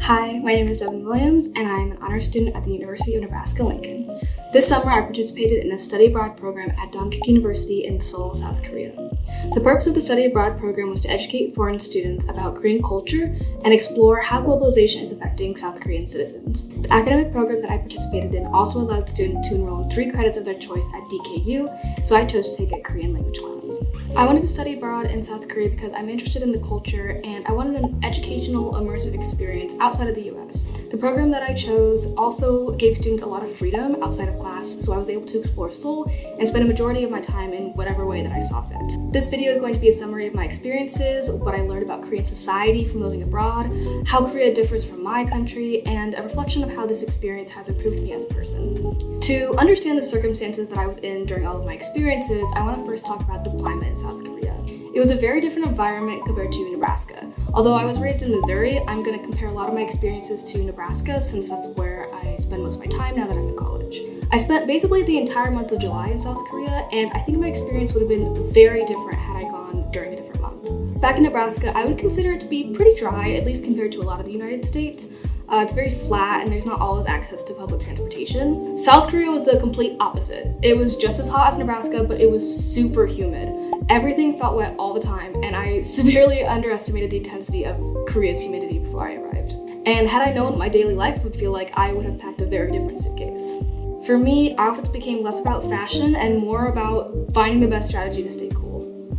Hi, my name is Devon Williams, and I'm an honors student at the University of Nebraska-Lincoln. This summer, I participated in a study abroad program at Dongguk University in Seoul, South Korea. The purpose of the study abroad program was to educate foreign students about Korean culture and explore how globalization is affecting South Korean citizens. The academic program that I participated in also allowed students to enroll in 3 credits of their choice at DKU, so I chose to take a Korean language class. I wanted to study abroad in South Korea because I'm interested in the culture and I wanted an educational, immersive experience outside of the US. The program that I chose also gave students a lot of freedom outside of class, so I was able to explore Seoul and spend a majority of my time in whatever way that I saw fit. This video is going to be a summary of my experiences, what I learned about Korean society from living abroad, how Korea differs from my country, and a reflection of how this experience has improved me as a person. To understand the circumstances that I was in during all of my experiences, I want to first talk about the climate in South Korea. It was a very different environment compared to Nebraska. Although I was raised in Missouri, I'm going to compare a lot of my experiences to Nebraska since that's where I spend most of my time now that I'm in college. I spent basically the entire month of July in South Korea, and I think my experience would have been very different had I gone during a different month. Back in Nebraska, I would consider it to be pretty dry, at least compared to a lot of the United States. It's very flat and there's not always access to public transportation. South Korea was the complete opposite. It was just as hot as Nebraska, but it was super humid. Everything felt wet all the time, and I severely underestimated the intensity of Korea's humidity before I arrived. And had I known what my daily life would feel like, I would have packed a very different suitcase. For me, outfits became less about fashion and more about finding the best strategy to stay cool.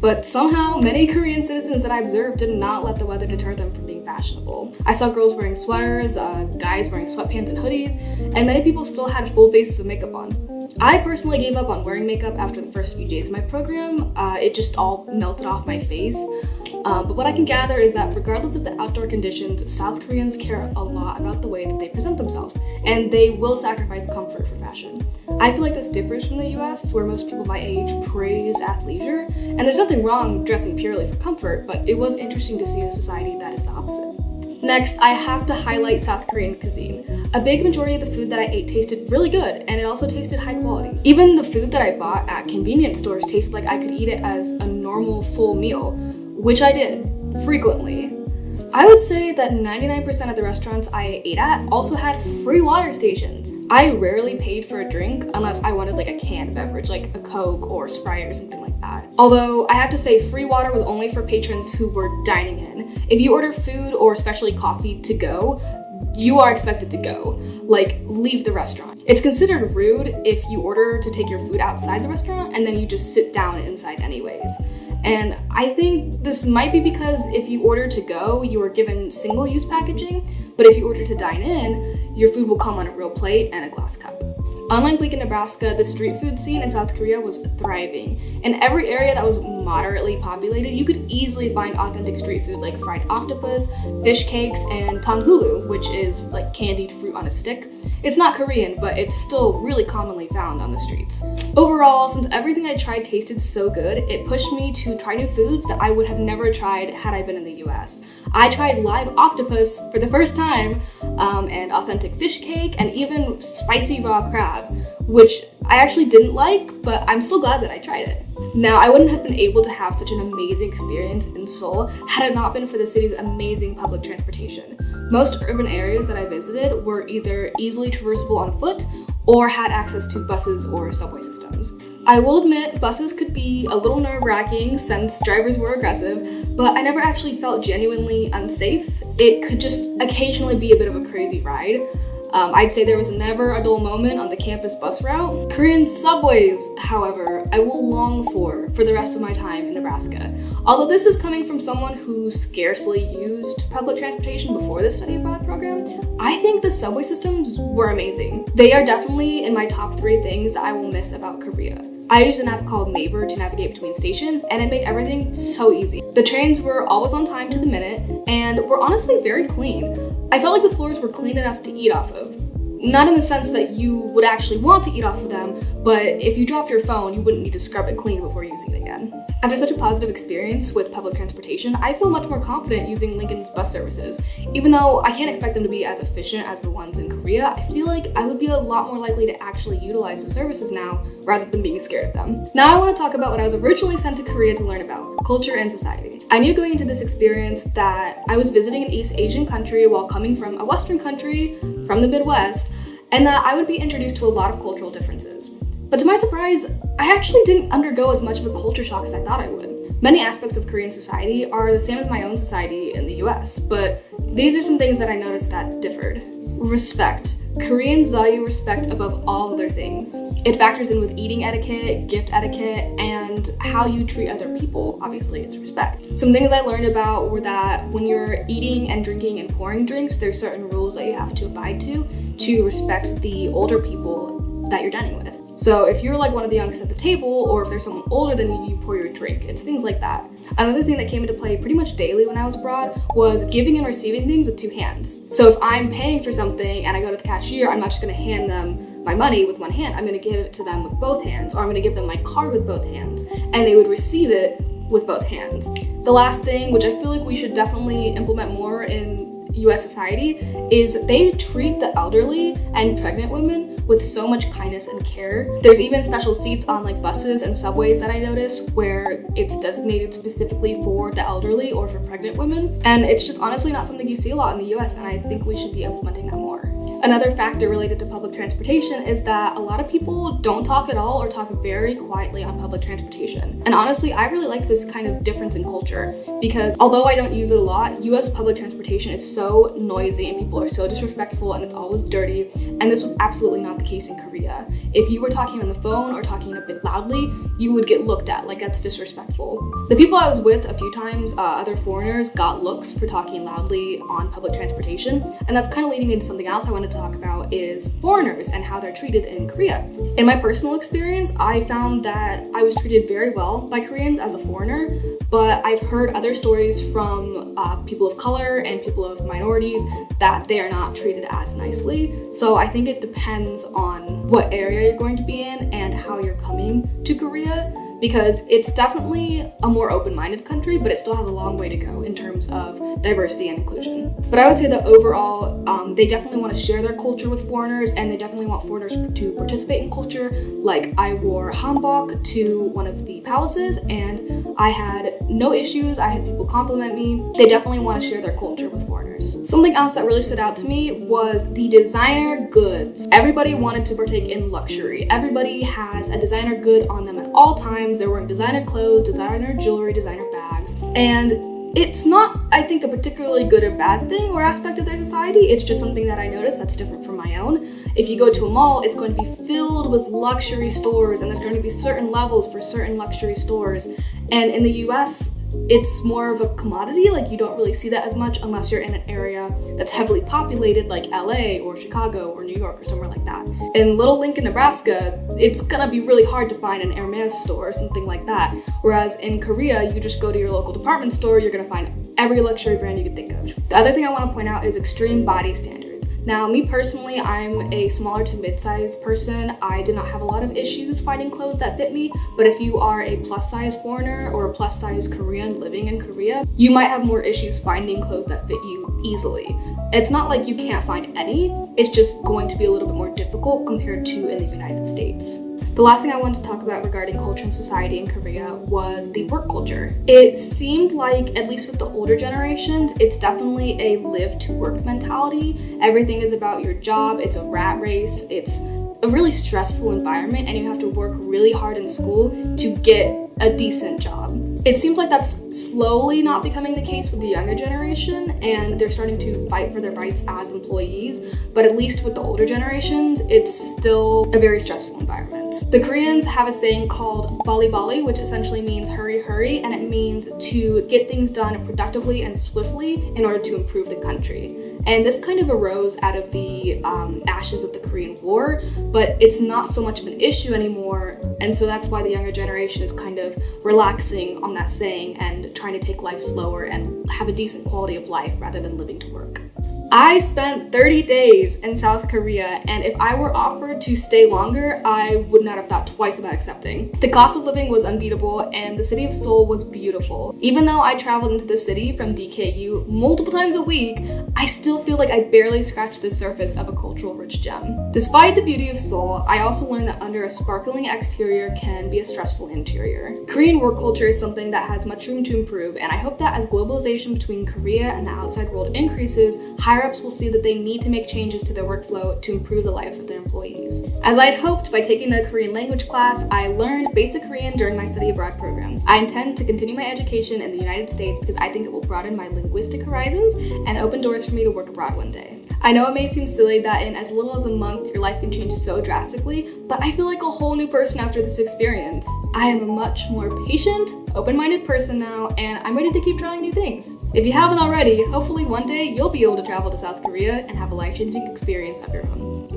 But somehow, many Korean citizens that I observed did not let the weather deter them from being fashionable. I saw girls wearing sweaters, guys wearing sweatpants and hoodies, and many people still had full faces of makeup on. I personally gave up on wearing makeup after the first few days of my program. It just all melted off my face. But what I can gather is that regardless of the outdoor conditions, South Koreans care a lot about the way that they present themselves, and they will sacrifice comfort for fashion. I feel like this differs from the US, where most people my age praise athleisure, and there's nothing wrong with dressing purely for comfort, but it was interesting to see a society that is the opposite. Next, I have to highlight South Korean cuisine. A big majority of the food that I ate tasted really good, and it also tasted high quality. Even the food that I bought at convenience stores tasted like I could eat it as a normal full meal, which I did, frequently. I would say that 99% of the restaurants I ate at also had free water stations. I rarely paid for a drink unless I wanted like a canned beverage, like a Coke or Sprite or something like that. Although I have to say free water was only for patrons who were dining in. If you order food or especially coffee to go, you are expected to go, like leave the restaurant. It's considered rude if you order to take your food outside the restaurant and then you just sit down inside anyways. And I think this might be because if you order to go, you are given single-use packaging, but if you order to dine in, your food will come on a real plate and a glass cup. Unlike Lincoln, Nebraska, the street food scene in South Korea was thriving. In every area that was moderately populated, you could easily find authentic street food like fried octopus, fish cakes, and tanghulu, which is like candied fruit on a stick. It's not Korean, but it's still really commonly found on the streets. Overall, since everything I tried tasted so good, it pushed me to try new foods that I would have never tried had I been in the US. I tried live octopus for the first time, and authentic fish cake, and even spicy raw crab, which I actually didn't like, but I'm still glad that I tried it. Now, I wouldn't have been able to have such an amazing experience in Seoul had it not been for the city's amazing public transportation. Most urban areas that I visited were either easily traversable on foot or had access to buses or subway systems. I will admit, buses could be a little nerve-wracking since drivers were aggressive, but I never actually felt genuinely unsafe. It could just occasionally be a bit of a crazy ride. I'd say there was never a dull moment on the campus bus route. Korean subways, however, I will long for the rest of my time in Nebraska. Although this is coming from someone who scarcely used public transportation before the study abroad program, I think the subway systems were amazing. They are definitely in my top 3 things that I will miss about Korea. I used an app called Naver to navigate between stations, and it made everything so easy. The trains were always on time to the minute, and were honestly very clean. I felt like the floors were clean enough to eat off of. Not in the sense that you would actually want to eat off of them, but if you dropped your phone, you wouldn't need to scrub it clean before using it again. After such a positive experience with public transportation, I feel much more confident using Lincoln's bus services. Even though I can't expect them to be as efficient as the ones in Korea, I feel like I would be a lot more likely to actually utilize the services now rather than being scared of them. Now I want to talk about what I was originally sent to Korea to learn about, culture and society. I knew going into this experience that I was visiting an East Asian country while coming from a Western country from the Midwest, and that I would be introduced to a lot of cultural differences. But to my surprise, I actually didn't undergo as much of a culture shock as I thought I would. Many aspects of Korean society are the same as my own society in the US, but these are some things that I noticed that differed. Respect. Koreans value respect above all other things. It factors in with eating etiquette, gift etiquette, and how you treat other people. Obviously, it's respect. Some things I learned about were that when you're eating and drinking and pouring drinks, there's certain rules that you have to abide to respect the older people that you're dining with. So if you're like one of the youngest at the table, or if there's someone older than you, you pour your drink. It's things like that. Another thing that came into play pretty much daily when I was abroad was giving and receiving things with two hands. So if I'm paying for something and I go to the cashier, I'm not just gonna hand them my money with one hand. I'm gonna give it to them with both hands, or I'm gonna give them my card with both hands, and they would receive it with both hands. The last thing, which I feel like we should definitely implement more in US society, is they treat the elderly and pregnant women with so much kindness and care. There's even special seats on like buses and subways that I noticed where it's designated specifically for the elderly or for pregnant women. And it's just honestly not something you see a lot in the US, and I think we should be implementing that more. Another factor related to public transportation is that a lot of people don't talk at all or talk very quietly on public transportation. And honestly, I really like this kind of difference in culture because although I don't use it a lot, US public transportation is so noisy and people are so disrespectful and it's always dirty. And this was absolutely not the case in Korea. If you were talking on the phone or talking a bit loudly, you would get looked at like that's disrespectful. The people I was with a few times, other foreigners, got looks for talking loudly on public transportation. And that's kind of leading me to something else I wanted to talk about is foreigners and how they're treated in Korea. In my personal experience, I found that I was treated very well by Koreans as a foreigner, but I've heard other stories from people of color and people of minorities that they are not treated as nicely. So I think it depends on what area you're going to be in and how you're coming to Korea, because it's definitely a more open-minded country, but it still has a long way to go in terms of diversity and inclusion. But I would say that overall, they definitely want to share their culture with foreigners, and they definitely want foreigners to participate in culture. Like, I wore hanbok to one of the palaces, and I had no issues. I had people compliment me. They definitely want to share their culture with foreigners. Something else that really stood out to me was the designer goods. Everybody wanted to partake in luxury. Everybody has a designer good on them at all times. They're wearing designer clothes, designer jewelry, designer bags, and it's not, I think, a particularly good or bad thing or aspect of their society. It's just something that I noticed that's different from my own. If you go to a mall, it's going to be filled with luxury stores, and there's going to be certain levels for certain luxury stores. And in the US, it's more of a commodity. Like, you don't really see that as much unless you're in an area that's heavily populated, like LA or Chicago or New York or somewhere like that. In Little Lincoln, Nebraska, it's gonna be really hard to find an Hermes store or something like that. Whereas in Korea, you just go to your local department store, you're gonna find every luxury brand you could think of. The other thing I want to point out is extreme body standards. Now, me personally, I'm a smaller to mid-sized person. I did not have a lot of issues finding clothes that fit me, but if you are a plus-size foreigner or a plus-size Korean living in Korea, you might have more issues finding clothes that fit you easily. It's not like you can't find any, it's just going to be a little bit more difficult compared to in the United States. The last thing I wanted to talk about regarding culture and society in Korea was the work culture. It seemed like, at least with the older generations, it's definitely a live to work mentality. Everything is about your job, it's a rat race, it's a really stressful environment, and you have to work really hard in school to get a decent job. It seems like that's slowly not becoming the case with the younger generation, and they're starting to fight for their rights as employees, but at least with the older generations, it's still a very stressful environment. The Koreans have a saying called bali bali, which essentially means hurry hurry, and it means to get things done productively and swiftly in order to improve the country. And this kind of arose out of the ashes of the Korean War, but it's not so much of an issue anymore, and so that's why the younger generation is kind of relaxing on that saying and trying to take life slower and have a decent quality of life rather than living to work. I spent 30 days in South Korea, and if I were offered to stay longer, I would not have thought twice about accepting. The cost of living was unbeatable, and the city of Seoul was beautiful. Even though I traveled into the city from DKU multiple times a week, I still feel like I barely scratched the surface of a cultural rich gem. Despite the beauty of Seoul, I also learned that under a sparkling exterior can be a stressful interior. Korean work culture is something that has much room to improve, and I hope that as globalization between Korea and the outside world increases, higher-ups will see that they need to make changes to their workflow to improve the lives of their employees. As I had hoped, by taking a Korean language class, I learned basic Korean during my study abroad program. I intend to continue my education in the United States because I think it will broaden my linguistic horizons and open doors for me to work abroad one day. I know it may seem silly that in as little as a month, your life can change so drastically, but I feel like a whole new person after this experience. I am a much more patient, open-minded person now, and I'm ready to keep trying new things. If you haven't already, hopefully one day you'll be able to travel to South Korea and have a life-changing experience of your own.